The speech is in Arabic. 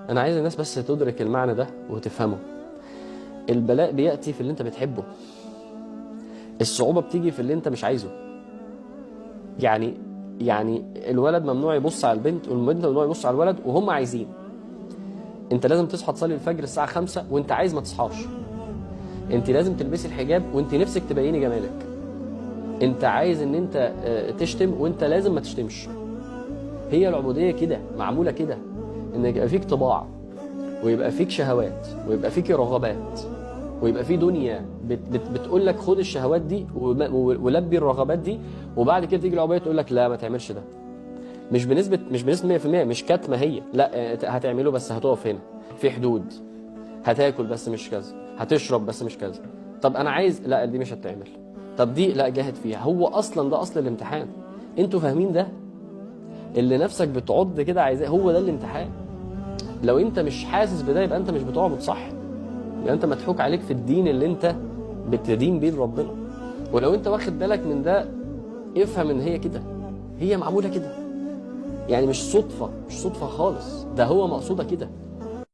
انا عايز الناس بس تدرك المعنى ده وتفهمه. البلاء بيأتي في اللي انت بتحبه، الصعوبة بتيجي في اللي انت مش عايزه. يعني الولد ممنوع يبص على البنت والبنت ممنوع يبص على الولد وهم عايزين. انت لازم تصحى تصلي الفجر الساعة 5 وانت عايز ما تصحاش. انت لازم تلبسي الحجاب وانت نفسك تبيني جمالك. انت عايز ان انت تشتم وانت لازم ما تشتمش. هي العبودية كده معمولة كده، ان يبقى فيك طباع ويبقى فيك شهوات ويبقى فيك رغبات ويبقى في دنيا بتقول لك خد الشهوات دي ولبي الرغبات دي، وبعد كده تيجي العبودية تقول لك لا ما تعملش ده. مش بنسبة 100%، مش كاتمة هي، لا هتعمله بس هتقف هنا في حدود. هتاكل بس مش كذا، هتشرب بس مش كذا. طب انا عايز، لا دي مش هتعمل. طب دي لا جاهد فيها. هو اصلا ده اصل الامتحان. انتوا فاهمين ده؟ اللي نفسك بتعض كده عايزاه هو ده الامتحان. لو انت مش حاسس بده يبقى انت مش بتعبد صح، يبقى انت مضحوك عليك في الدين اللي انت بتدين بيه لربنا. ولو انت واخد بالك من ده افهم ان هي كده، هي معموله كده. يعني مش صدفه، مش صدفه خالص، ده هو مقصوده كده.